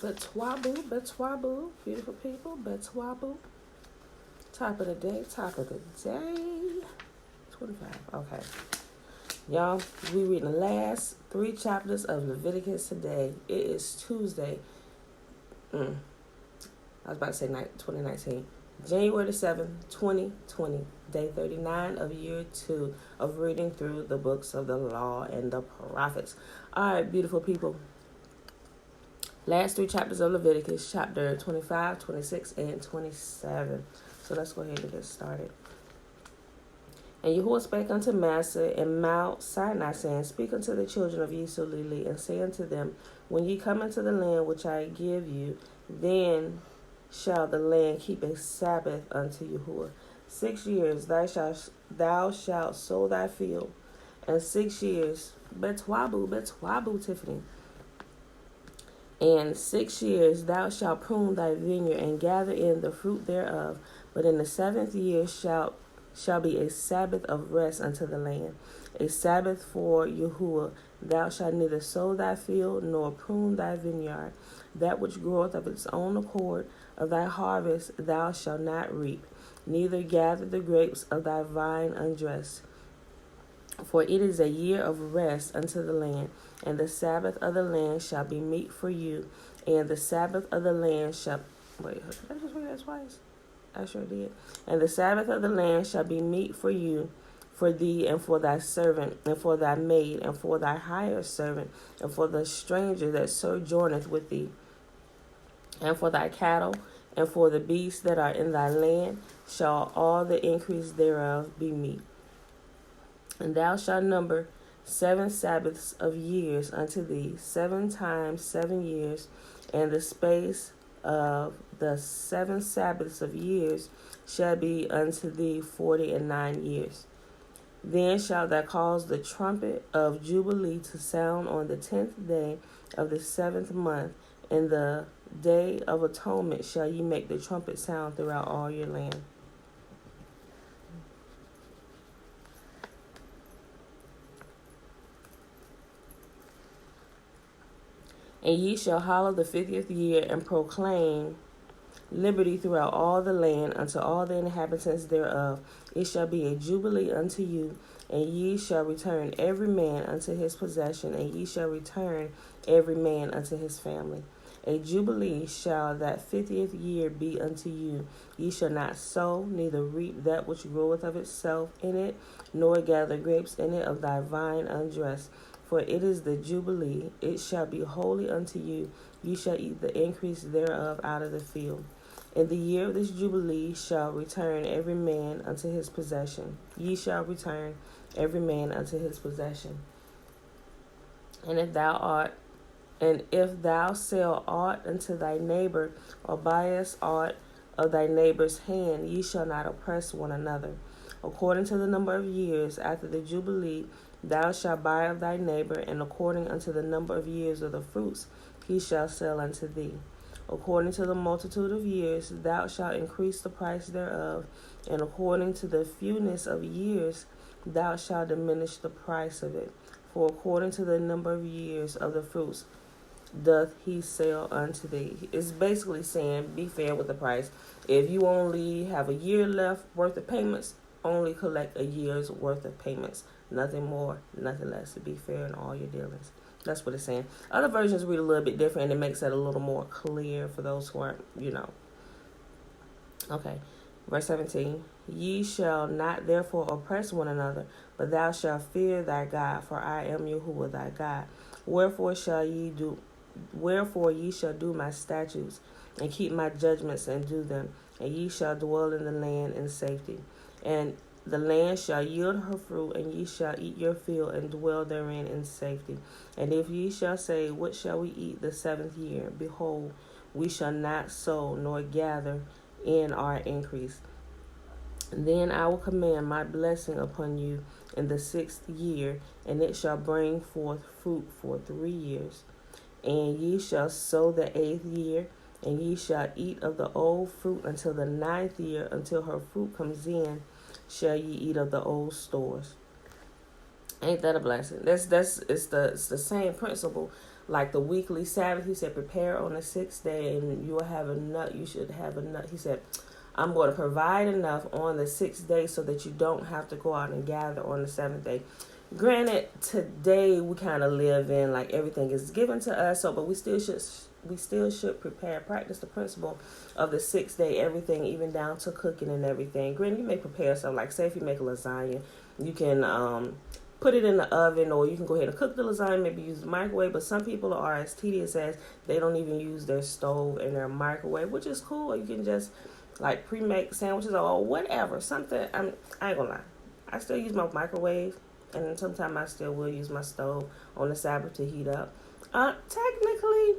Betwabu, beautiful people, Betwabu. Top of the day. 25. Okay. Y'all, we read the last 3 chapters of Leviticus today. It is Tuesday. I was about to say 2019. January the 7th, 2020. Day 39 of year 2 of reading through the books of the law and the prophets. All right, beautiful people. Last 3 chapters of Leviticus, chapter 25, 26, and 27. So let's go ahead and get started. And Yahuwah spake unto Massa in Mount Sinai, saying, Speak unto the children of Yisrael, and say unto them, When ye come into the land which I give you, then shall the land keep a Sabbath unto Yahuwah. 6 years thou shalt sow thy field, and 6 years, betwabu, Tiffany. And 6 years thou shalt prune thy vineyard, and gather in the fruit thereof. But in the 7th year shall be a Sabbath of rest unto the land, a Sabbath for Yahuwah. Thou shalt neither sow thy field, nor prune thy vineyard. That which groweth of its own accord of thy harvest thou shalt not reap, neither gather the grapes of thy vine undressed. For it is a year of rest unto the land, and the Sabbath of the land shall be meat for you, and the Sabbath of the land shall... Wait, did I just read that twice? I sure did. And the Sabbath of the land shall be meat for you, for thee, and for thy servant, and for thy maid, and for thy hired servant, and for the stranger that sojourneth with thee, and for thy cattle, and for the beasts that are in thy land, shall all the increase thereof be meat. And thou shalt number 7 Sabbaths of years unto thee, 7 times 7 years, and the space of the 7 Sabbaths of years shall be unto thee 49 years. Then shalt thou cause the trumpet of Jubilee to sound on the 10th day of the 7th month. In the day of atonement shall ye make the trumpet sound throughout all your land. And ye shall hallow the 50th year, and proclaim liberty throughout all the land unto all the inhabitants thereof. It shall be a jubilee unto you, and ye shall return every man unto his possession, and ye shall return every man unto his family. A jubilee shall that 50th year be unto you. Ye shall not sow, neither reap that which groweth of itself in it, nor gather grapes in it of thy vine undressed. For it is the jubilee, it shall be holy unto you. Ye shall eat the increase thereof out of the field. In the year of this jubilee shall return every man unto his possession. Ye shall return every man unto his possession. And if thou sell aught unto thy neighbor, or buyest aught of thy neighbor's hand, ye shall not oppress one another. According to the number of years after the jubilee, thou shalt buy of thy neighbor, and according unto the number of years of the fruits he shall sell unto thee. According to the multitude of years thou shalt increase the price thereof, and according to the fewness of years thou shalt diminish the price of it. For according to the number of years of the fruits doth he sell unto thee. It's basically saying, be fair with the price. If you only have a year left worth of payments, only collect a year's worth of payments. Nothing more, nothing less. To be fair in all your dealings. That's what it's saying. Other versions read a little bit different, and it makes it a little more clear for those who aren't, Okay. Verse 17. Ye shall not therefore oppress one another, but thou shalt fear thy God, for I am Yahuwah thy God. Wherefore ye shall do my statutes, and keep my judgments, and do them, and ye shall dwell in the land in safety. And the land shall yield her fruit, and ye shall eat your field, and dwell therein in safety. And if ye shall say, What shall we eat the 7th year? Behold, we shall not sow, nor gather in our increase. Then I will command my blessing upon you in the 6th year, and it shall bring forth fruit for 3 years. And ye shall sow the 8th year, and ye shall eat of the old fruit until the 9th year, until her fruit comes in, shall ye eat of the old stores. Ain't that a blessing? It's the same principle like the weekly Sabbath. He said, prepare on the sixth day, and you will have enough. You should have enough. He said, I'm going to provide enough on the sixth day so that you don't have to go out and gather on the seventh day. Granted, today we kind of live in like everything is given to us, so but we still should practice the principle of the sixth day, everything, even down to cooking and everything. Granted, you may prepare something, like say if you make a lasagna, you can put it in the oven, or you can go ahead and cook the lasagna, maybe use the microwave. But some people are as tedious as they don't even use their stove and their microwave, which is cool. You can just like pre-make sandwiches or whatever, something. I ain't gonna lie, I still use my microwave, and sometimes I still will use my stove on the Sabbath to heat up. Technically,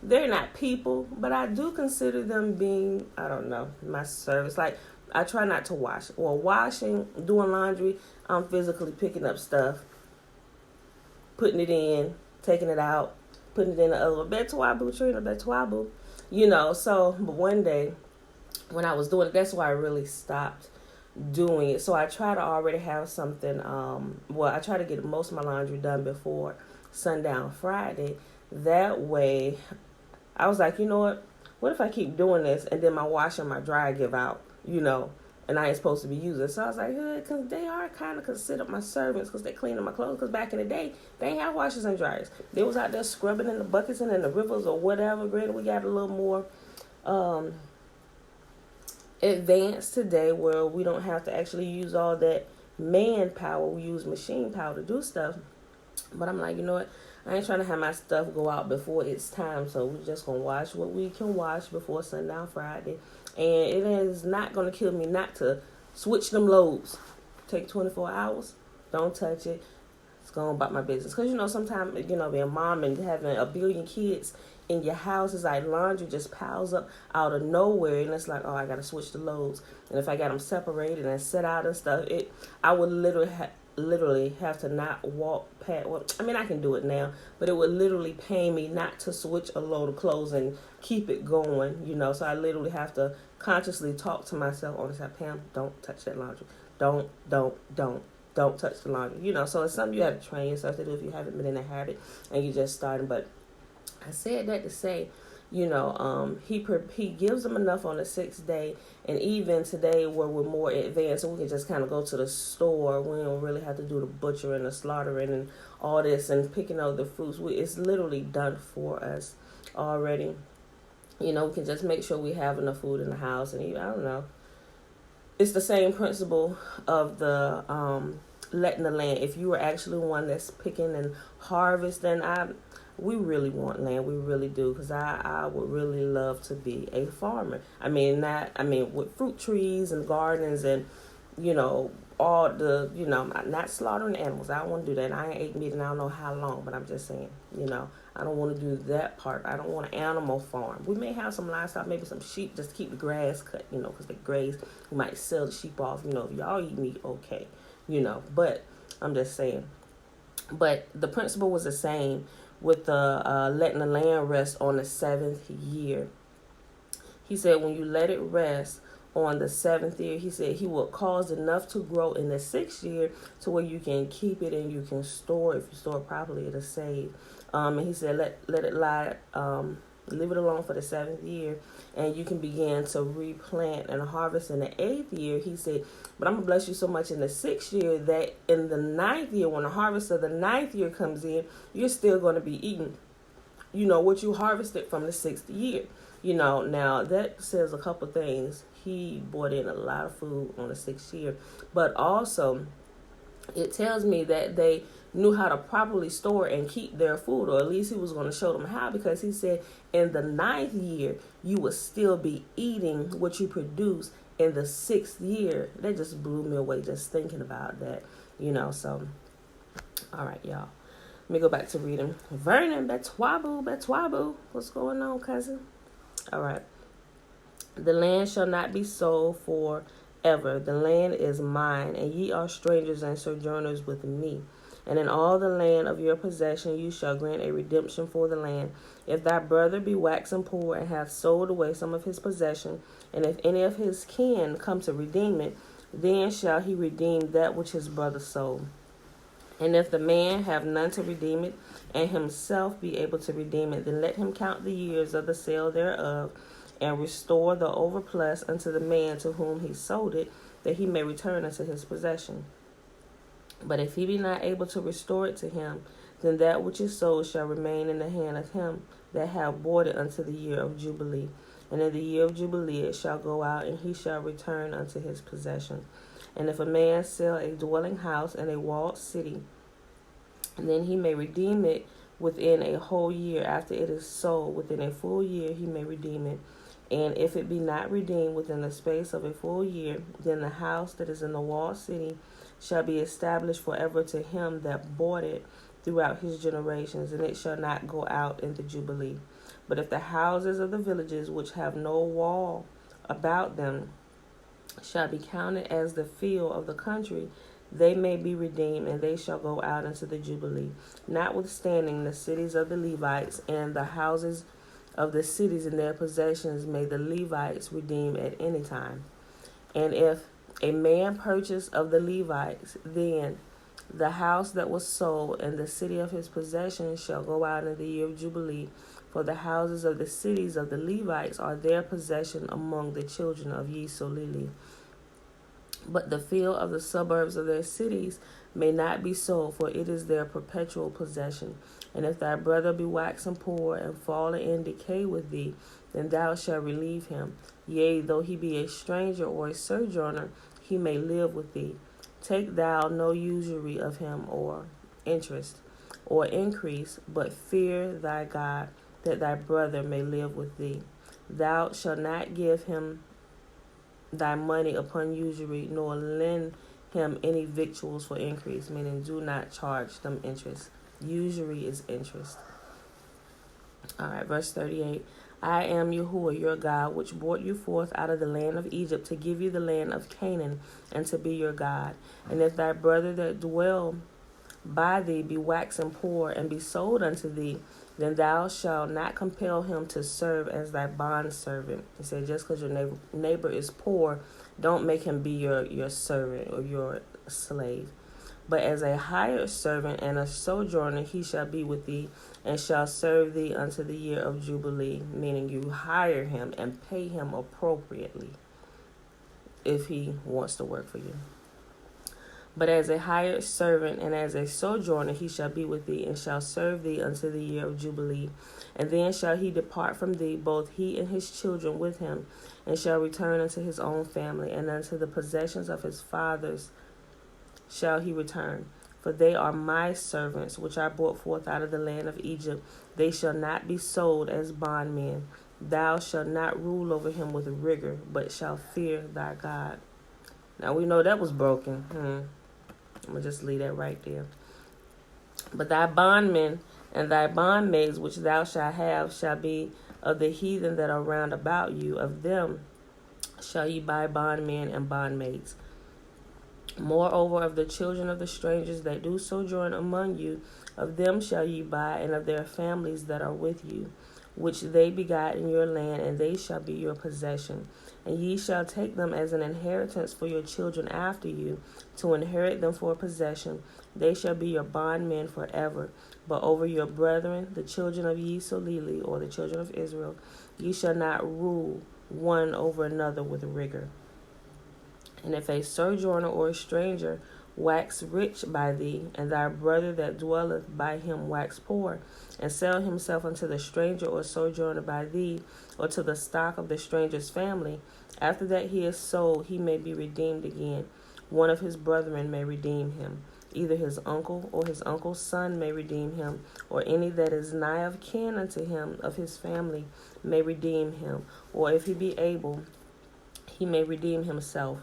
they're not people, but I do consider them being, I don't know, my service. Like, I try not to wash. Or washing, doing laundry, I'm physically picking up stuff, putting it in, taking it out, putting it in the other. Betwabu, Trina, Betwabu. So, but one day, when I was doing it, that's why I really stopped doing it. So I try to already have something, I try to get most of my laundry done before sundown Friday. That way, I was like, you know what if I keep doing this and then my washer and my dryer give out, and I ain't supposed to be using it. So I was like, because they are kind of considered my servants because they cleaning my clothes. Because back in the day, they ain't have washers and dryers. They was out there scrubbing in the buckets and in the rivers or whatever. Granted, we got a little more advanced today where we don't have to actually use all that manpower. We use machine power to do stuff. But I'm like, you know what? I ain't trying to have my stuff go out before it's time. So we're just going to wash what we can wash before sundown Friday. And it is not going to kill me not to switch them loads. Take 24 hours. Don't touch it. It's going about my business. Because, sometimes, being a mom and having a billion kids in your house is like laundry just piles up out of nowhere, and it's like, oh, I gotta switch the loads. And if I got them separated and set out and stuff, I would literally have to not walk past. Well, I mean, I can do it now, but it would literally pain me not to switch a load of clothes and keep it going. So I literally have to consciously talk to myself on the side. Pam, don't touch that laundry. Don't touch the laundry. So it's something you have to train yourself to do if you haven't been in a habit and you're just starting. But I said that to say, he gives them enough on the sixth day, and even today where we're more advanced, so we can just kind of go to the store. We don't really have to do the butchering, the slaughtering, and all this, and picking out the fruits. It's literally done for us already. We can just make sure we have enough food in the house, and I don't know. It's the same principle of the letting the land. If you are actually one that's picking and harvesting, we really want land. We really do, because I would really love to be a farmer. With fruit trees and gardens and, all the, not slaughtering animals. I don't want to do that. I ain't ate meat and I don't know how long, but I'm just saying, I don't want to do that part. I don't want an animal farm. We may have some livestock, maybe some sheep, just to keep the grass cut, because they graze. We might sell the sheep off, if y'all eat meat, okay, but I'm just saying. But the principle was the same with the letting the land rest on the seventh year. He said when you let it rest on the seventh year, he said he will cause enough to grow in the sixth year to where you can keep it and you can store it. If you store it properly, it'll save. And he said let it lie, leave it alone for the seventh year, and you can begin to replant and harvest in the eighth year. He said, but I'm going to bless you so much in the sixth year that in the ninth year, when the harvest of the ninth year comes in, you're still going to be eating, what you harvested from the sixth year. Now that says a couple things. He brought in a lot of food on the sixth year, but also it tells me that they knew how to properly store and keep their food, or at least he was going to show them how, because he said in the ninth year, you would still be eating what you produce in the sixth year. That just blew me away just thinking about that, so, all right, y'all. Let me go back to reading. Vernon, Betwabu. What's going on, cousin? All right. The land shall not be sold forever. The land is mine, and ye are strangers and sojourners with me. And in all the land of your possession you shall grant a redemption for the land. If thy brother be waxen poor and hath sold away some of his possession, and if any of his kin come to redeem it, then shall he redeem that which his brother sold. And if the man have none to redeem it, and himself be able to redeem it, then let him count the years of the sale thereof, and restore the overplus unto the man to whom he sold it, that he may return unto his possession. But if he be not able to restore it to him, then that which is sold shall remain in the hand of him that have bought it unto the year of Jubilee. And in the year of Jubilee it shall go out, and he shall return unto his possession. And if a man sell a dwelling house in a walled city, then he may redeem it within a whole year. After it is sold, within a full year he may redeem it. And if it be not redeemed within the space of a full year, then the house that is in the walled city shall be established forever to him that bought it throughout his generations, and it shall not go out in the Jubilee. But if the houses of the villages which have no wall about them shall be counted as the field of the country, they may be redeemed, and they shall go out into the Jubilee. Notwithstanding, the cities of the Levites and the houses of the cities and their possessions may the Levites redeem at any time. And if a man purchase of the Levites, then the house that was sold and the city of his possession shall go out in the year of Jubilee, for the houses of the cities of the Levites are their possession among the children of Yisrael. But the field of the suburbs of their cities may not be sold, for it is their perpetual possession. And if thy brother be waxen poor and fallen in decay with thee, then thou shalt relieve him. Yea, though he be a stranger or a sojourner, he may live with thee. Take thou no usury of him, or interest, or increase, but fear thy God, that thy brother may live with thee. Thou shalt not give him thy money upon usury, nor lend him any victuals for increase, meaning do not charge them interest. Usury is interest. All right, verse 38. I am Yahuwah your God, which brought you forth out of the land of Egypt to give you the land of Canaan, and to be your God. And if thy brother that dwell by thee be waxen poor, and be sold unto thee, then thou shalt not compel him to serve as thy bondservant. He said, just because your neighbor is poor, don't make him be your servant or your slave. But as a hired servant and a sojourner he shall be with thee, and shall serve thee unto the year of Jubilee, meaning you hire him and pay him appropriately if he wants to work for you. But as a hired servant and as a sojourner he shall be with thee, and shall serve thee unto the year of Jubilee. And then shall he depart from thee, both he and his children with him, and shall return unto his own family, and unto the possessions of his fathers shall he return. For they are my servants, which I brought forth out of the land of Egypt. They shall not be sold as bondmen. Thou shalt not rule over him with rigor, but shall fear thy God. Now we know that was broken. I'm going to just leave that right there. But thy bondmen and thy bondmaids, which thou shalt have, shall be of the heathen that are round about you. Of them shall ye buy bondmen and bondmaids. Moreover, of the children of the strangers that do sojourn among you, of them shall ye buy, and of their families that are with you, which they begot in your land, and they shall be your possession. And ye shall take them as an inheritance for your children after you, to inherit them for a possession. They shall be your bondmen forever. But over your brethren, the children of Yisrael, or the children of Israel, ye shall not rule one over another with rigor. And if a sojourner or a stranger wax rich by thee, and thy brother that dwelleth by him wax poor, and sell himself unto the stranger or sojourner by thee, or to the stock of the stranger's family, after that he is sold, he may be redeemed again. One of his brethren may redeem him. Either his uncle or his uncle's son may redeem him, or any that is nigh of kin unto him of his family may redeem him, or if he be able, he may redeem himself.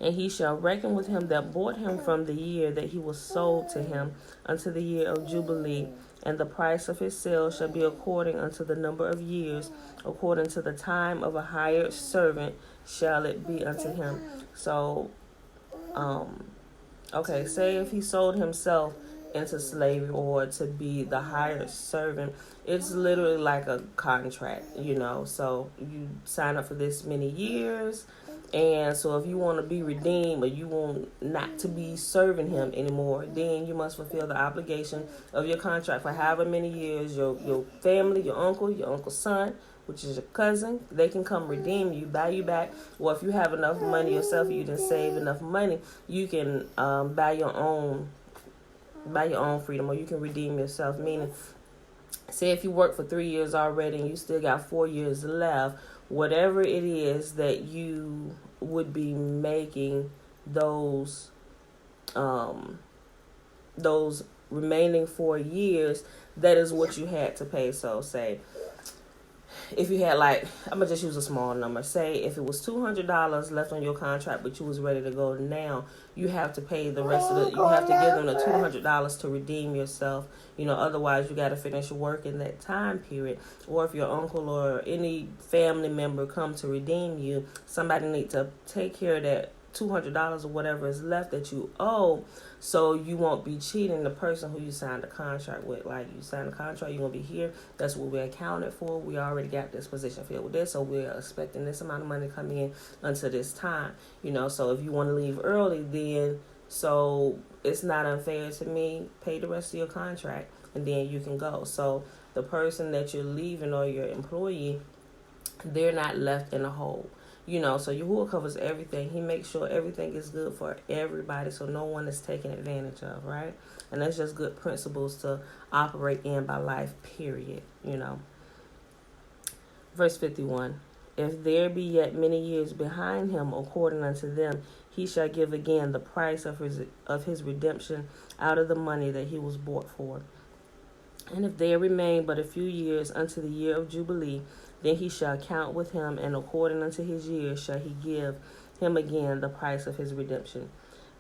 And he shall reckon with him that bought him from the year that he was sold to him unto the year of Jubilee, and the price of his sale shall be according unto the number of years, according to the time of a hired servant shall it be unto him. So, okay, say if he sold himself into slavery or to be the hired servant, it's literally like a contract, so you sign up for this many years, And so if you want to be redeemed or you want not to be serving him anymore, then you must fulfill the obligation of your contract for however many years. Your family, your uncle's son, which is your cousin, they can come redeem you, buy you back. Or if you have enough money yourself, you didn't save enough money, you can buy your own freedom, or you can redeem yourself. Meaning, say if you work for 3 years already and you still got 4 years left, whatever it is that you would be making those remaining 4 years, that is what you had to pay. So say if you had, like, I'm gonna just use a small number. Say if it was $200 left on your contract, but you was ready to go now, you have to pay the rest of it. You have to give them the $200 to redeem yourself. Otherwise you got to finish work in that time period. Or if your uncle or any family member come to redeem you, somebody need to take care of that $200 or whatever is left that you owe, so you won't be cheating the person who you signed a contract with. Like, you signed a contract, you're going to be here. That's what we accounted for. We already got this position filled with this, so we're expecting this amount of money coming in until this time. So if you want to leave early, then so it's not unfair to me. Pay the rest of your contract, and then you can go. So the person that you're leaving or your employee, they're not left in a hole. So Yahuwah covers everything. He makes sure everything is good for everybody, so no one is taken advantage of, right? And that's just good principles to operate in by life, period. Verse 51. If there be yet many years behind him, according unto them, he shall give again the price of his redemption out of the money that he was bought for. And if there remain but a few years unto the year of Jubilee, then he shall count with him, and according unto his years shall he give him again the price of his redemption.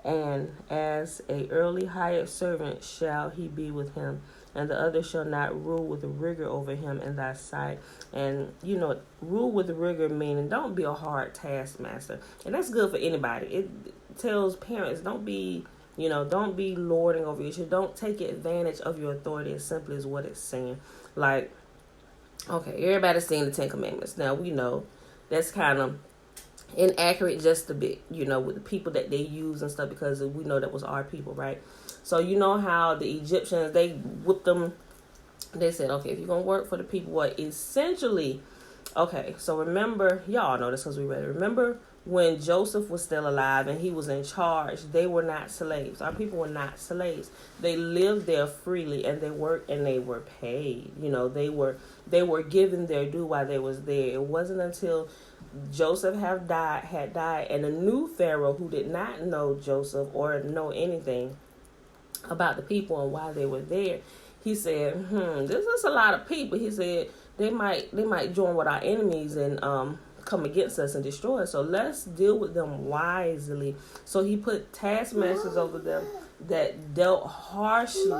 And as a early hired servant shall he be with him, and the other shall not rule with rigor over him in thy sight. And, rule with rigor meaning don't be a hard taskmaster. And that's good for anybody. It tells parents, don't be lording over you. Don't take advantage of your authority, as simply as what it's saying. Like, okay, everybody's seen the Ten Commandments. Now, we know that's kind of inaccurate just a bit, with the people that they use and stuff, because we know that was our people, right? So you know how the Egyptians, they whipped them. They said, okay, if you're going to work for the people, what essentially, okay, so remember, y'all know this because we read it. Remember when Joseph was still alive and he was in charge, they were not slaves. Our people were not slaves. They lived there freely, and they worked and they were paid. They were given their due while they was there. It wasn't until Joseph had died, and a new Pharaoh who did not know Joseph or know anything about the people and why they were there, he said, this is a lot of people. He said they might join with our enemies and come against us and destroy us. So let's deal with them wisely. So he put taskmasters over them that dealt harshly.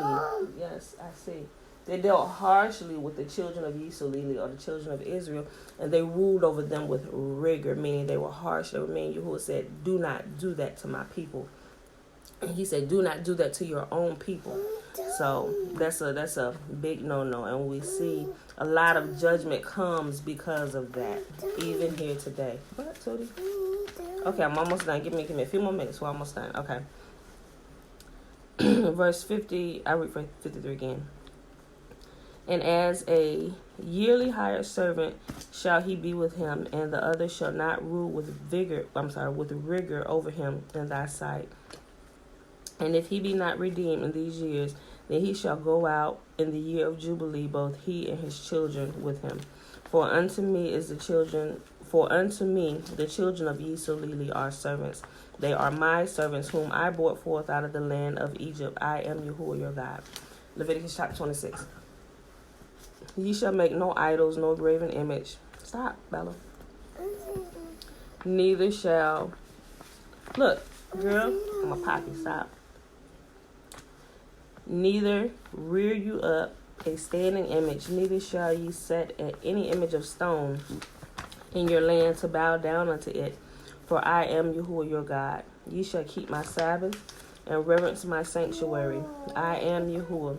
Yes, I see. They dealt harshly with the children of Yisrael, or the children of Israel, and they ruled over them with rigor, meaning they were harsh. They were mean. Yahuwah said, do not do that to my people. And he said, do not do that to your own people. So that's a big no-no. And we see a lot of judgment comes because of that, even here today. What, Tootie? Okay, I'm almost done. Give me a few more minutes. We're almost done. Okay. Verse 50, I read verse 53 again. And as a yearly hired servant shall he be with him, and the other shall not rule with rigor over him in thy sight. And if he be not redeemed in these years, then he shall go out in the year of Jubilee, both he and his children with him. For unto me the children of Yisrael are servants. They are my servants, whom I brought forth out of the land of Egypt. I am Yahuwah your God. Leviticus chapter 26. Ye shall make no idols, no graven image. Stop, Bella. Neither shall... Look, girl, I'm a poppy. Stop. Neither rear you up a standing image, neither shall ye set at any image of stone in your land to bow down unto it. For I am Yahuwah your God. Ye shall keep my Sabbath and reverence my sanctuary. I am Yahuwah.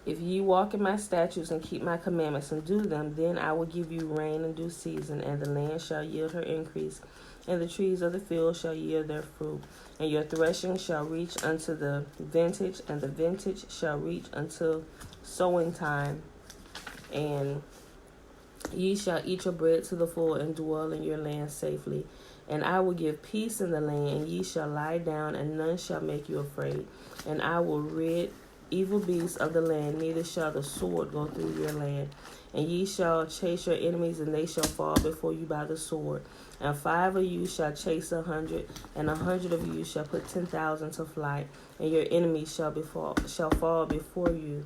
If ye walk in my statutes and keep my commandments and do them, then I will give you rain in due season, and the land shall yield her increase, and the trees of the field shall yield their fruit. And your threshing shall reach unto the vintage, and the vintage shall reach until sowing time. And ye shall eat your bread to the full, and dwell in your land safely. And I will give peace in the land, and ye shall lie down, and none shall make you afraid. And I will rid evil beasts of the land, neither shall the sword go through your land. And ye shall chase your enemies, and they shall fall before you by the sword. And 5 of you shall chase 100, and 100 of you shall put 10,000 to flight. And your enemies shall fall before you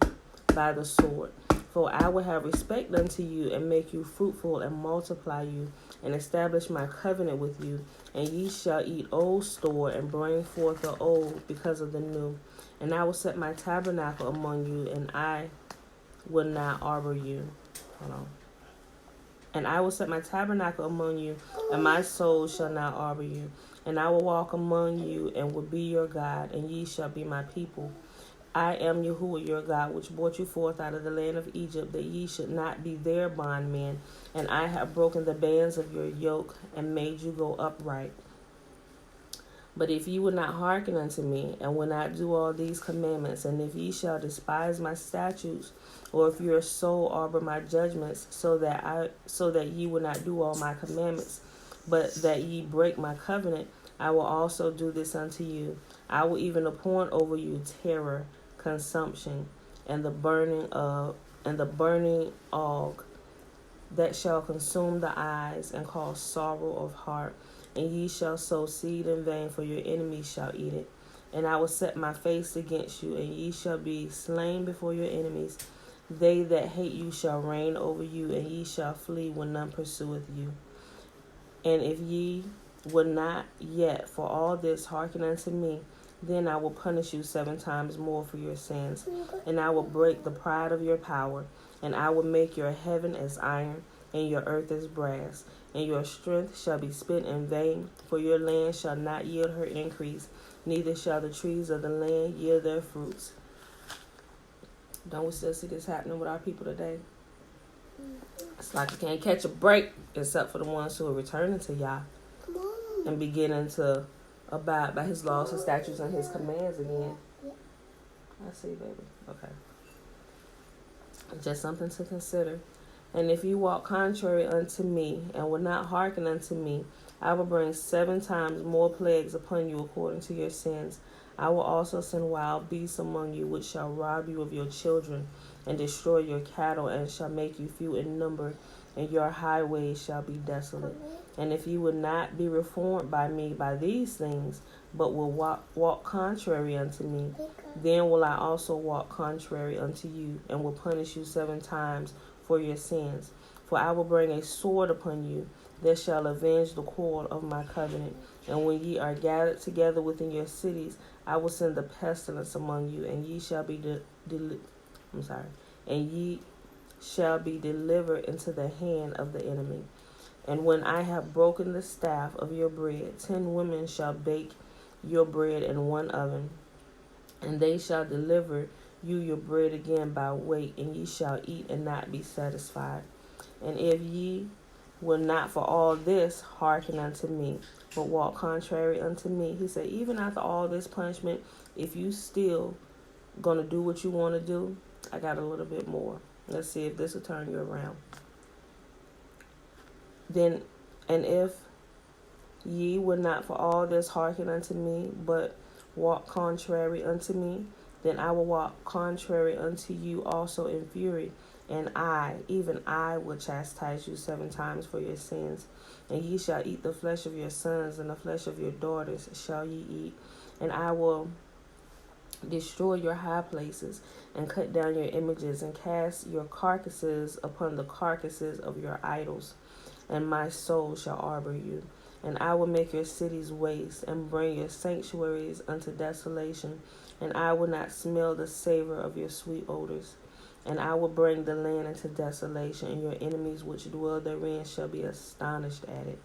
by the sword. For I will have respect unto you, and make you fruitful, and multiply you, and establish my covenant with you. And ye shall eat old store, and bring forth the old because of the new. And I will set my tabernacle among you, and I will not arbor you. Hold on. And I will set my tabernacle among you, and my soul shall not arbor you. And I will walk among you, and will be your God, and ye shall be my people. I am Yahuwah your God, which brought you forth out of the land of Egypt, that ye should not be their bondmen. And I have broken the bands of your yoke, and made you go upright. But if ye will not hearken unto me, and will not do all these commandments, and if ye shall despise my statutes, or if your soul arbor my judgments, so that ye will not do all my commandments, but that ye break my covenant, I will also do this unto you. I will even appoint over you terror, consumption, and the burning ague, that shall consume the eyes, and cause sorrow of heart. And ye shall sow seed in vain, for your enemies shall eat it. And I will set my face against you, and ye shall be slain before your enemies. They that hate you shall reign over you, and ye shall flee when none pursueth you. And if ye will not yet for all this hearken unto me, then I will punish you 7 times more for your sins. And I will break the pride of your power, and I will make your heaven as iron, and your earth as brass. And your strength shall be spent in vain, for your land shall not yield her increase, neither shall the trees of the land yield their fruits. Don't we still see this happening with our people today? It's like you can't catch a break, except for the ones who are returning to Yah and beginning to abide by his laws, his statutes, and his commands again. I see, baby. Okay. Just something to consider. And if you walk contrary unto me, and will not hearken unto me, I will bring 7 times more plagues upon you according to your sins. I will also send wild beasts among you, which shall rob you of your children, and destroy your cattle, and shall make you few in number, and your highways shall be desolate. And if you would not be reformed by me by these things, but will walk contrary unto me, then will I also walk contrary unto you, and will punish you 7 times for your sins. For I will bring a sword upon you, that shall avenge the cord of my covenant. And when ye are gathered together within your cities, I will send the pestilence among you, and ye shall be and ye shall be delivered into the hand of the enemy. And when I have broken the staff of your bread, 10 women shall bake your bread in one oven, and they shall deliver you your bread again by weight, and ye shall eat and not be satisfied. And if ye will not for all this hearken unto me, but walk contrary unto me, he said, even after all this punishment, if you still gonna do what you want to do, I got a little bit more. Let's see if this will turn you around. Then, and if ye will not for all this hearken unto me, but walk contrary unto me, then I will walk contrary unto you also in fury, and I, even I, will chastise you 7 times for your sins. And ye shall eat the flesh of your sons, and the flesh of your daughters shall ye eat. And I will destroy your high places, and cut down your images, and cast your carcasses upon the carcasses of your idols. And my soul shall arbor you. And I will make your cities waste, and bring your sanctuaries unto desolation. And I will not smell the savor of your sweet odors. And I will bring the land into desolation, and your enemies which dwell therein shall be astonished at it.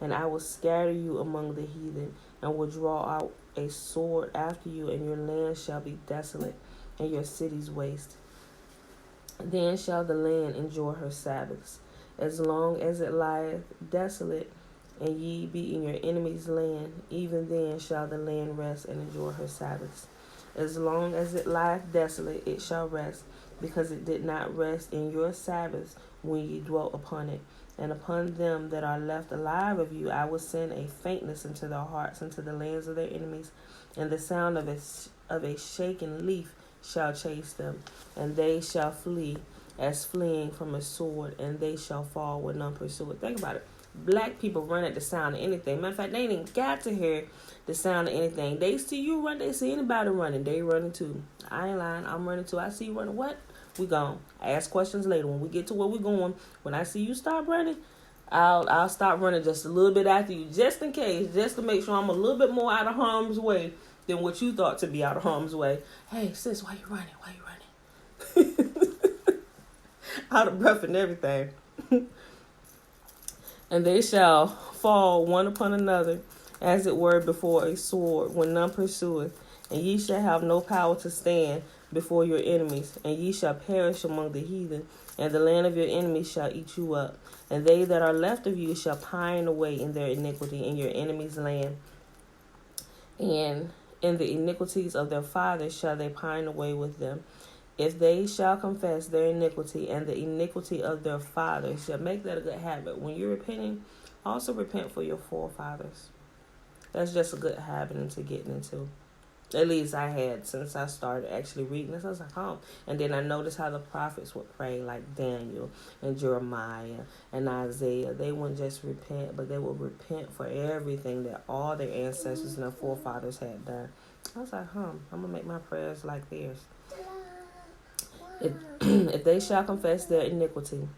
And I will scatter you among the heathen, and will draw out a sword after you, and your land shall be desolate, and your cities waste. Then shall the land enjoy her Sabbaths, as long as it lieth desolate, and ye be in your enemy's land, even then shall the land rest and enjoy her Sabbaths. As long as it lieth desolate, it shall rest, because it did not rest in your Sabbaths when ye dwelt upon it. And upon them that are left alive of you I will send a faintness into their hearts, into the lands of their enemies, and the sound of a shaken leaf shall chase them, and they shall flee as fleeing from a sword, and they shall fall when none pursue it. Think about it. Black people run at the sound of anything. Matter of fact, they ain't even got to hear the sound of anything. They see you run, they see anybody running, they running too. I ain't lying, I'm running too. I see you running, what? We gone. Ask questions later. When we get to where we going, when I see you stop running, I'll stop running just a little bit after you, just in case, just to make sure I'm a little bit more out of harm's way than what you thought to be out of harm's way. Hey, sis, why you running? Why you running? Out of breath and everything. And they shall fall one upon another, as it were before a sword, when none pursueth. And ye shall have no power to stand before your enemies, and ye shall perish among the heathen, and the land of your enemies shall eat you up. And they that are left of you shall pine away in their iniquity in your enemies' land. And in the iniquities of their fathers shall they pine away with them. If they shall confess their iniquity and the iniquity of their fathers, shall make that a good habit. When you're repenting, also repent for your forefathers. That's just a good habit to get into. At least I had since I started actually reading this. I was like, oh. And then I noticed how the prophets would pray, like Daniel and Jeremiah and Isaiah. They wouldn't just repent, but they would repent for everything that all their ancestors and their forefathers had done. I was like, I'm going to make my prayers like theirs. If they shall confess their iniquity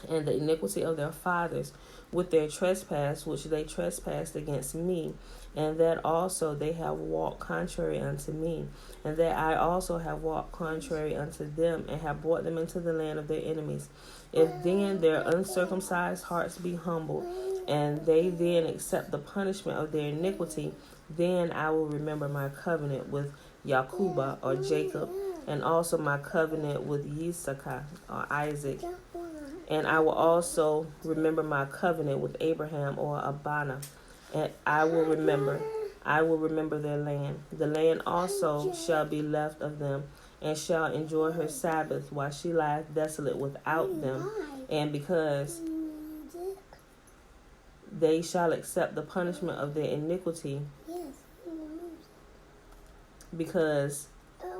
and the iniquity of their fathers with their trespass, which they trespassed against me, and that also they have walked contrary unto me, and that I also have walked contrary unto them, and have brought them into the land of their enemies. If then their uncircumcised hearts be humbled, and they then accept the punishment of their iniquity, then I will remember my covenant with Yaakov or Jacob, and also my covenant with Yisachar or Isaac. And I will also remember my covenant with Abraham or Abana. And I will remember their land. The land also shall be left of them, and shall enjoy her Sabbath while she lieth desolate without them. And because they shall accept the punishment of their iniquity. Because,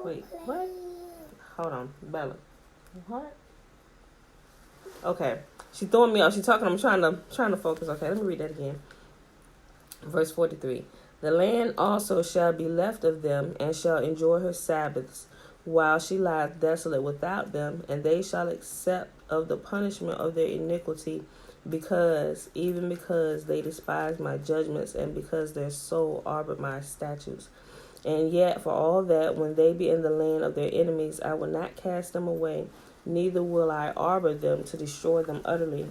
wait, what? Hold on, Bella. What? Okay, she throwing me off. She talking. I'm trying to focus. Okay, let me read that again. Verse 43. The land also shall be left of them, and shall enjoy her Sabbaths, while she lieth desolate without them, and they shall accept of the punishment of their iniquity, because they despise my judgments, and because their soul arbored my statutes. And yet, for all that, when they be in the land of their enemies, I will not cast them away, neither will I arbor them to destroy them utterly,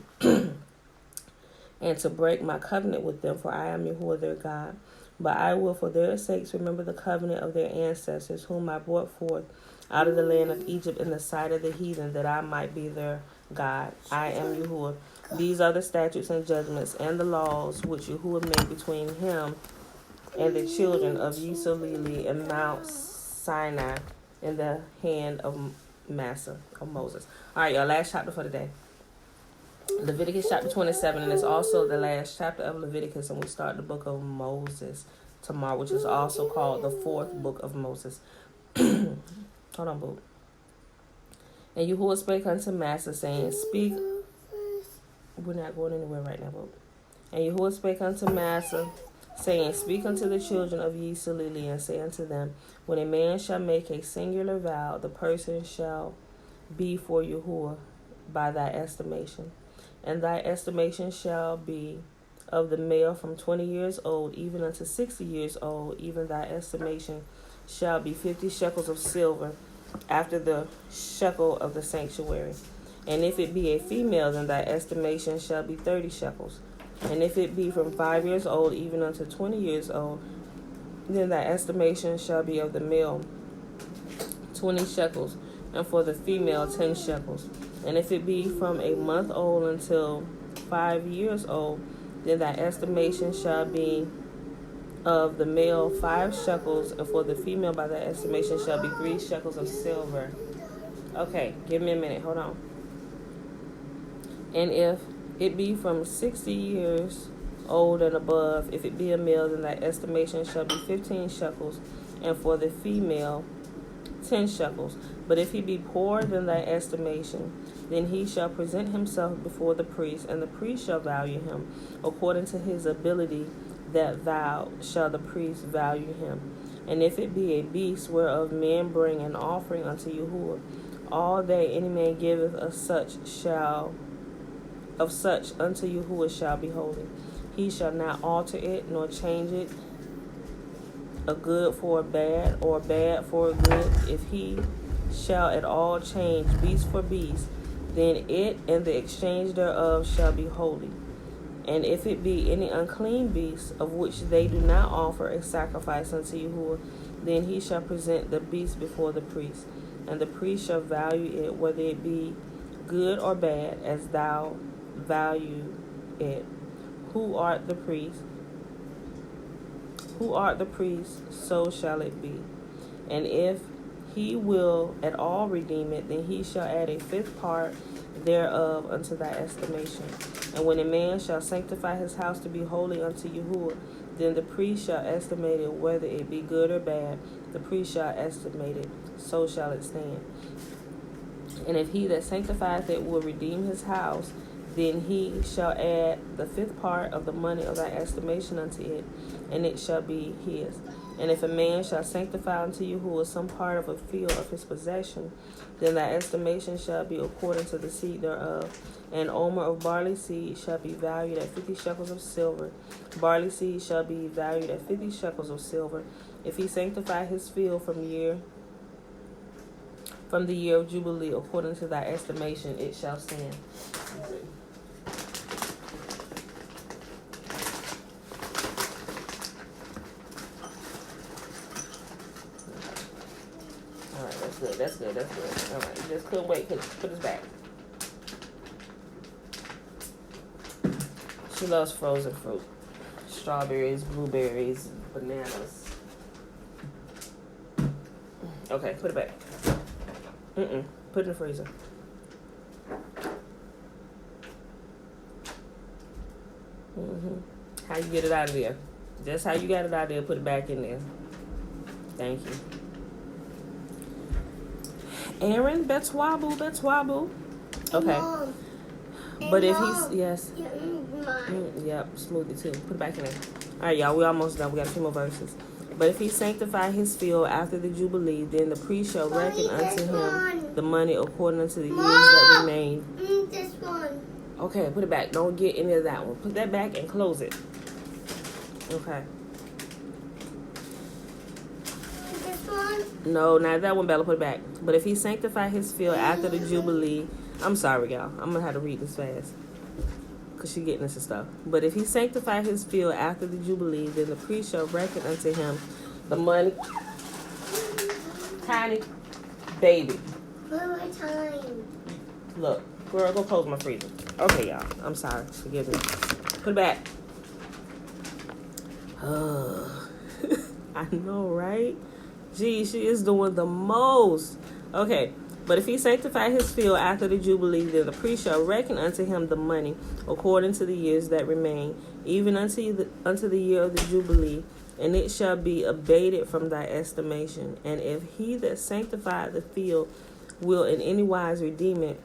and to break my covenant with them, for I am Yahuwah their God. But I will for their sakes remember the covenant of their ancestors, whom I brought forth out of the land of Egypt in the sight of the heathen, that I might be their God. I am Yahuwah. These are the statutes and judgments and the laws which Yahuwah made between him and the children of Yisrael and Mount Sinai in the hand of Massa, of Moses. All right, y'all, last chapter for today. Leviticus chapter 27, and it's also the last chapter of Leviticus, and we start the book of Moses tomorrow, which is also called the fourth book of Moses. Hold on, boo. And Yahuwah spake unto Massa, saying, Speak. We're not going anywhere right now, boo. And Yahuwah spake unto Massa, saying, Speak unto the children of Yisrael, and say unto them, When a man shall make a singular vow, the person shall be for Yahuwah by thy estimation. And thy estimation shall be of the male from 20 years old even unto 60 years old. Even thy estimation shall be 50 shekels of silver, after the shekel of the sanctuary. And if it be a female, then thy estimation shall be 30 shekels. And if it be from 5 years old even unto 20 years old, then thy estimation shall be of the male 20 shekels, and for the female 10 shekels. And if it be from a month old until 5 years old, then thy estimation shall be of the male 5 shekels, and for the female by thy estimation shall be 3 shekels of silver. Okay, give me a minute, hold on. And if it be from 60 years old and above, if it be a male, then thy estimation shall be 15 shekels, and for the female 10 shekels. But if he be poorer than thy estimation, then he shall present himself before the priest, and the priest shall value him according to his ability, that thou shall the priest value him. And if it be a beast whereof men bring an offering unto Yahuwah, all day any man giveth of such unto Yahuwah shall be holy. He shall not alter it, nor change it, a good for a bad, or bad for a good. If he shall at all change beast for beast, then it and the exchange thereof shall be holy. And if it be any unclean beast, of which they do not offer a sacrifice unto Yahuwah, then he shall present the beast before the priest, and the priest shall value it, whether it be good or bad, as thou value it. Who art the priest? Who art the priest, so shall it be. And if he will at all redeem it, then he shall add a 5th part thereof unto thy estimation. And when a man shall sanctify his house to be holy unto Yahuwah, then the priest shall estimate it, whether it be good or bad. The priest shall estimate it, so shall it stand. And if he that sanctifieth it will redeem his house, then he shall add the 5th part of the money of thy estimation unto it, and it shall be his. And if a man shall sanctify unto Yahuwah some part of a field of his possession, then thy estimation shall be according to the seed thereof. An omer of barley seed shall be valued at 50 shekels of silver. Barley seed shall be valued at 50 shekels of silver. If he sanctify his field from the year of Jubilee, according to thy estimation, it shall stand. Alright, that's good. Alright, you just couldn't wait. Put this back. She loves frozen fruit. Strawberries, blueberries, bananas. Okay, put it back. Put it in the freezer. How you get it out of there? Just how you got it out of there, put it back in there. Thank you. Aaron, Betswabu. Okay. Mom. But if Mom. he's, yes. Yep, smoothie too. Put it back in there. Alright, y'all, we almost done. We got a few more verses. But if he sanctify his field after the Jubilee, then the priest shall reckon unto him the money according unto the years that remain. This one. Okay, put it back. Don't get any of that one. Put that back and close it. Okay. This one. No, not that one, Bella. Put it back. But if he sanctify his field after the Jubilee, I'm sorry, y'all. I'm going to have to read this fast, because she getting into stuff. But if he sanctify his field after the Jubilee, then the priest shall reckon unto him the money. Tiny baby. One more time. Look, girl, go close my freezer. Okay, y'all. I'm sorry. Forgive me. Put it back. I know, right? Gee, she is doing the most. Okay. But if he sanctify his field after the Jubilee, then the priest shall reckon unto him the money according to the years that remain, even unto the year of the Jubilee, and it shall be abated from thy estimation. And if he that sanctified the field will in any wise redeem it,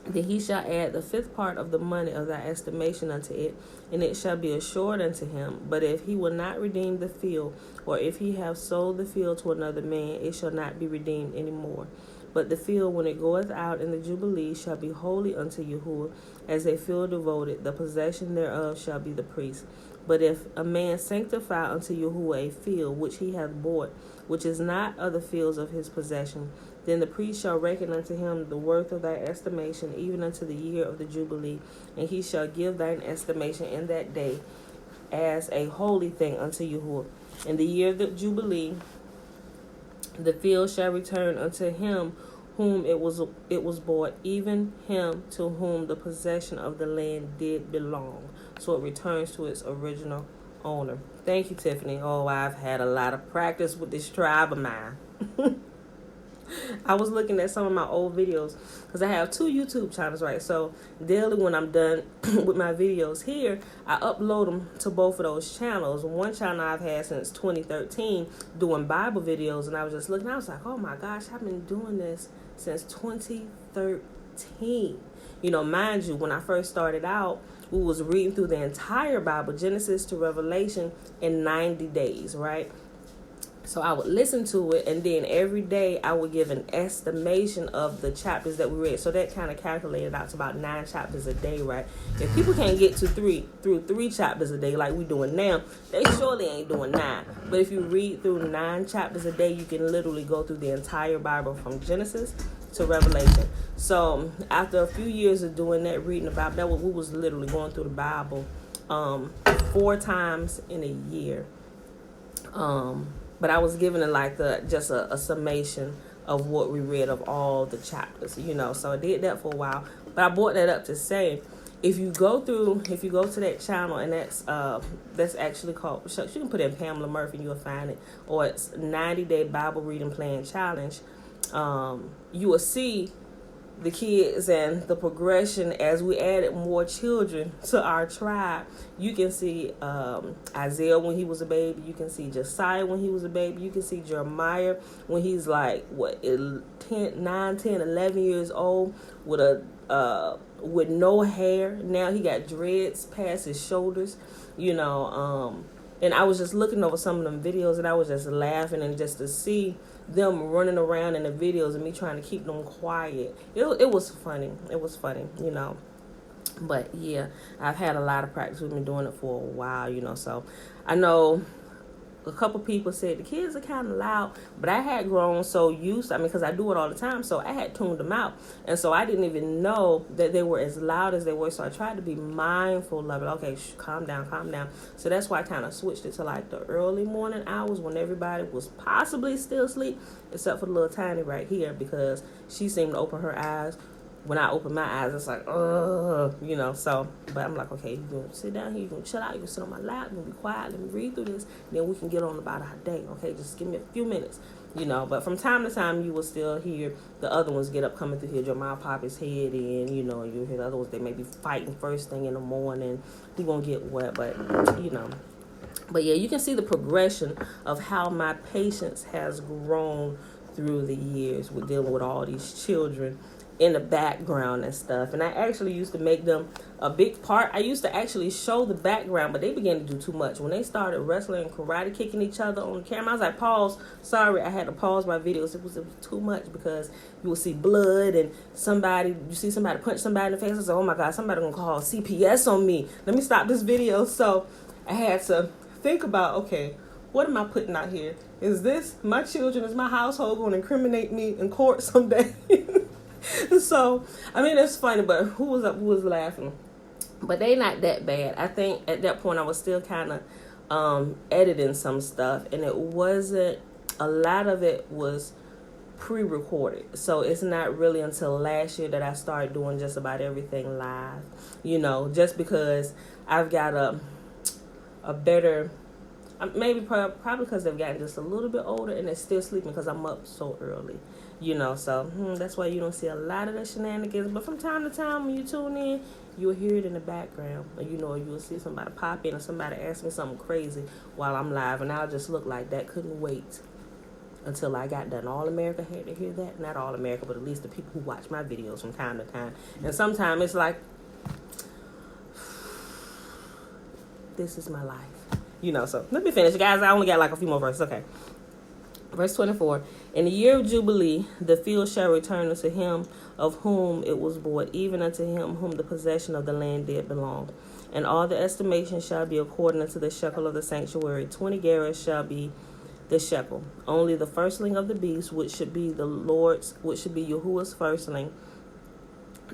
then he shall add the 5th part of the money of thy estimation unto it, and it shall be assured unto him. But if he will not redeem the field, or if he have sold the field to another man, it shall not be redeemed any more. But the field, when it goeth out in the Jubilee, shall be holy unto Yahuwah, as a field devoted. The possession thereof shall be the priest. But if a man sanctify unto Yahuwah a field which he hath bought, which is not of the fields of his possession, then the priest shall reckon unto him the worth of thy estimation, even unto the year of the Jubilee, and he shall give thine estimation in that day as a holy thing unto Yahuwah. In the year of the Jubilee, the field shall return unto him whom it was bought, even him to whom the possession of the land did belong. So it returns to its original owner. Thank you, Tiffany. Oh, I've had a lot of practice with this tribe of mine. I was looking at some of my old videos because I have 2 YouTube channels, right? So daily when I'm done with my videos here, I upload them to both of those channels. One channel I've had since 2013 doing Bible videos, and I was just looking, I was like, oh my gosh, I've been doing this since 2013. You know, mind you, when I first started out, we was reading through the entire Bible, Genesis to Revelation, in 90 days, right? So I would listen to it, and then every day I would give an estimation of the chapters that we read. So that kind of calculated out to about 9 chapters a day, right? If people can't get to 3 chapters a day like we doing now, they surely ain't doing 9. But if you read through 9 chapters a day, you can literally go through the entire Bible from Genesis to Revelation. So after a few years of doing that, reading the Bible, we was literally going through the Bible 4 times in a year. But I was given it like just a summation of what we read of all the chapters, you know. So I did that for a while. But I brought that up to say, if you go to that channel, and that's actually called, you can put in Pamela Murphy and you'll find it, or it's 90-day Bible Reading Plan Challenge. You will see the kids and the progression as we added more children to our tribe. You can see Isaiah when he was a baby. You can see Josiah when he was a baby. You can see Jeremiah when he's like 9, 10, 11 years old with no hair. Now he got dreads past his shoulders, you know. And I was just looking over some of them videos, and I was just laughing, and just to see them running around in the videos and me trying to keep them quiet. It was funny. It was funny, you know. But yeah, I've had a lot of practice. We've been doing it for a while, you know. So I know a couple people said the kids are kind of loud, but I had grown so used, because I do it all the time, so I had tuned them out. And so I didn't even know that they were as loud as they were, so I tried to be mindful of it. Okay, calm down. So that's why I kind of switched it to like the early morning hours when everybody was possibly still asleep, except for the little tiny right here, because she seemed to open her eyes. When I open my eyes, it's like, you know, so, but I'm like, okay, you can sit down here, you can chill out, you can sit on my lap, you can be quiet, let me read through this, then we can get on about our day, okay, just give me a few minutes, you know. But from time to time, you will still hear the other ones get up coming through here, Jamal pop his head in, you know, you hear the other ones, they may be fighting first thing in the morning, he gonna get wet, but, you know. But yeah, you can see the progression of how my patience has grown through the years with dealing with all these children in the background and stuff. And I actually used to make them a big part. I used to actually show the background, but they began to do too much. When they started wrestling and karate kicking each other on the camera, I was like, pause. Sorry, I had to pause my videos. It was too much, because you will see blood and you see somebody punch somebody in the face. I was like, oh my God, somebody gonna call CPS on me. Let me stop this video. So I had to think about, okay, what am I putting out here? Is this my children? Is my household going to incriminate me in court someday? So, I mean, it's funny, but who was laughing? But they not that bad. I think at that point I was still kind of editing some stuff, and it wasn't, a lot of it was pre-recorded. So it's not really until last year that I started doing just about everything live, you know, just because I've got a better, maybe probably because they've gotten just a little bit older and they're still sleeping because I'm up so early, you know. So that's why you don't see a lot of the shenanigans. But from time to time when you tune in, you'll hear it in the background, or you know, you'll see somebody pop in or somebody ask me something crazy while I'm live, and I'll just look like that couldn't wait until I got done. All America had to hear that. Not all America, but at least the people who watch my videos from time to time. And sometimes it's like, this is my life. You know, so let me finish, guys. I only got like a few more verses. Okay. Verse 24. In the year of Jubilee, the field shall return unto him of whom it was bought, even unto him whom the possession of the land did belong. And all the estimation shall be according unto the shekel of the sanctuary. 20 gerahs shall be the shekel. Only the firstling of the beast, which should be the Lord's, which should be Yahuwah's firstling,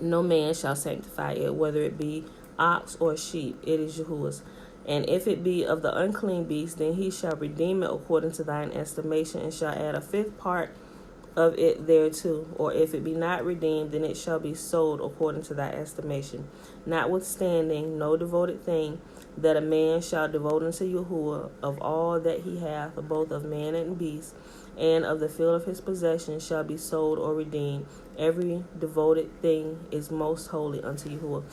no man shall sanctify it, whether it be ox or sheep. It is Yahuwah's. And if it be of the unclean beast, then he shall redeem it according to thine estimation, and shall add a fifth part of it thereto, or if it be not redeemed, then it shall be sold according to thy estimation. Notwithstanding, no devoted thing that a man shall devote unto Yahuwah of all that he hath, both of man and beast, and of the field of his possession, shall be sold or redeemed. Every devoted thing is most holy unto Yahuwah.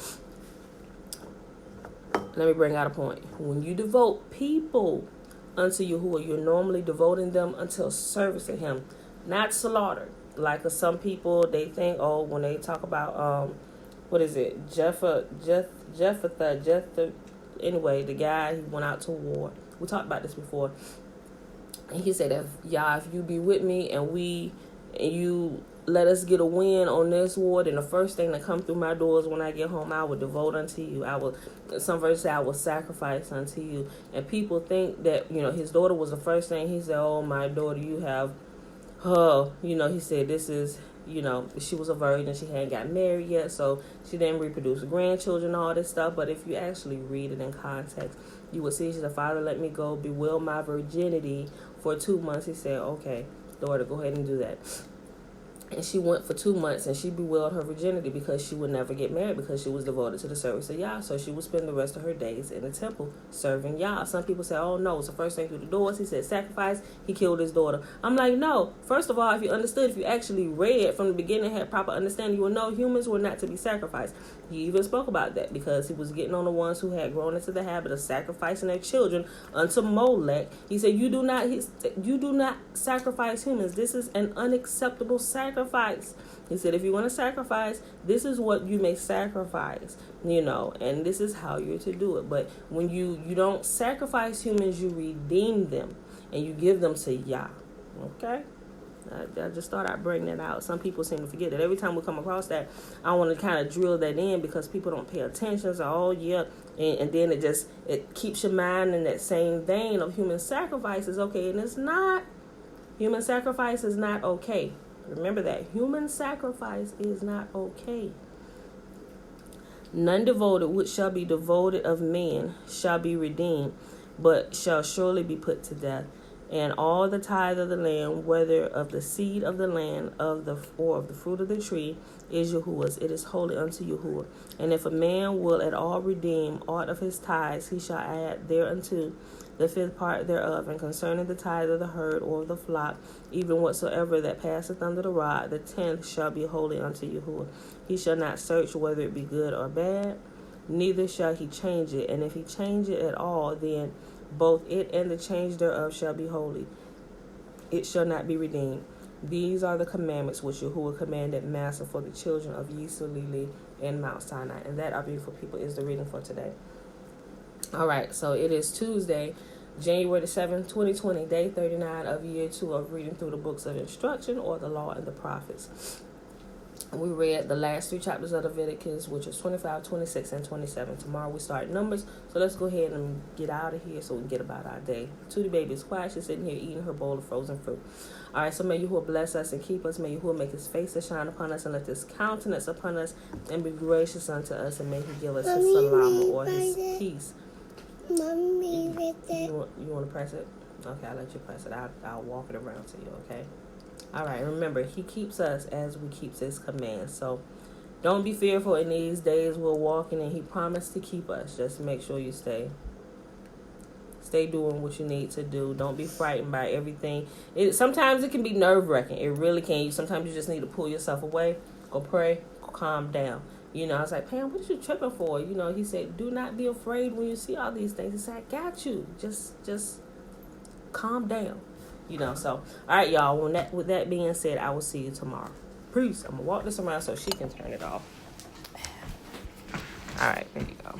Let me bring out a point. When you devote people unto Yahuwah, you're normally devoting them until service to him, not slaughter. Like some people, they think, oh, when they talk about, what is it? Jephthah, anyway, the guy, he went out to war. We talked about this before. And he said, if you be with me and you let us get a win on this war, then the first thing that come through my doors when I get home, I will devote unto you. Some verses say, I will sacrifice unto you. And people think that, his daughter was the first thing. He said, oh, my daughter, you have her. He said, this is, she was a virgin. She hadn't got married yet, so she didn't reproduce grandchildren, all this stuff. But if you actually read it in context, you will see, she said, Father, let me go bewail my virginity for 2 months. He said, okay, daughter, go ahead and do that. And she went for 2 months, and she bewailed her virginity because she would never get married, because she was devoted to the service of Yah. So she would spend the rest of her days in the temple serving Yah. Some people say, oh, no, it's the first thing through the doors. He said sacrifice. He killed his daughter. I'm like, no. First of all, if you actually read from the beginning, had proper understanding, you will know humans were not to be sacrificed. He even spoke about that because he was getting on the ones who had grown into the habit of sacrificing their children unto Molech. He said, you do not sacrifice humans. This is an unacceptable sacrifice. He said, if you want to sacrifice, this is what you may sacrifice, and this is how you're to do it. But when you don't sacrifice humans, you redeem them and you give them to Yah. Okay? I just thought I'd bring that out. Some people seem to forget that. Every time we come across that, I want to kind of drill that in because people don't pay attention. So, oh, yeah. And then it keeps your mind in that same vein of human sacrifice is okay. And it's not. Human sacrifice is not okay. Remember that. Human sacrifice is not okay. None devoted, which shall be devoted of men, shall be redeemed, but shall surely be put to death. And all the tithe of the land, whether of the seed of the land or of the fruit of the tree, is Yahuwah's. It is holy unto Yahuwah. And if a man will at all redeem aught of his tithes, he shall add thereunto the 5th part thereof. And concerning the tithe of the herd or of the flock, even whatsoever that passeth under the rod, the 10th shall be holy unto Yahuwah. He shall not search whether it be good or bad, neither shall he change it. And if he change it at all, then both it and the change thereof shall be holy. It shall not be redeemed. These are the commandments which Yahuwah commanded Massa for the children of Yisrael in Mount Sinai. And that, our beautiful people, is the reading for today. All right, so it is Tuesday, January the 7th, 2020, day 39 of year 2 of reading through the books of instruction, or the law and the prophets. We read the last 3 chapters of Leviticus, which is 25, 26, and 27. Tomorrow we start Numbers, so let's go ahead and get out of here so we can get about our day. Tootie baby is quiet. She's sitting here eating her bowl of frozen fruit. All right, so may Yahuwah bless us and keep us. May Yahuwah make his face to shine upon us and lift his countenance upon us and be gracious unto us, and may he give us his salam, or his peace. Mommy, right there. You want to press it? Okay, I'll let you press it. I'll walk it around to you, okay? All right, remember, he keeps us as we keep his commands. So don't be fearful in these days we're walking, and he promised to keep us. Just make sure you stay doing what you need to do. Don't be frightened by everything. Sometimes it can be nerve-wracking. It really can. Sometimes you just need to pull yourself away, go pray, calm down. I was like, Pam, what are you tripping for? He said, do not be afraid when you see all these things. He said, I got you. Just calm down. So, all right, y'all. With that being said, I will see you tomorrow. Peace. I'm going to walk this around so she can turn it off. All right, there you go.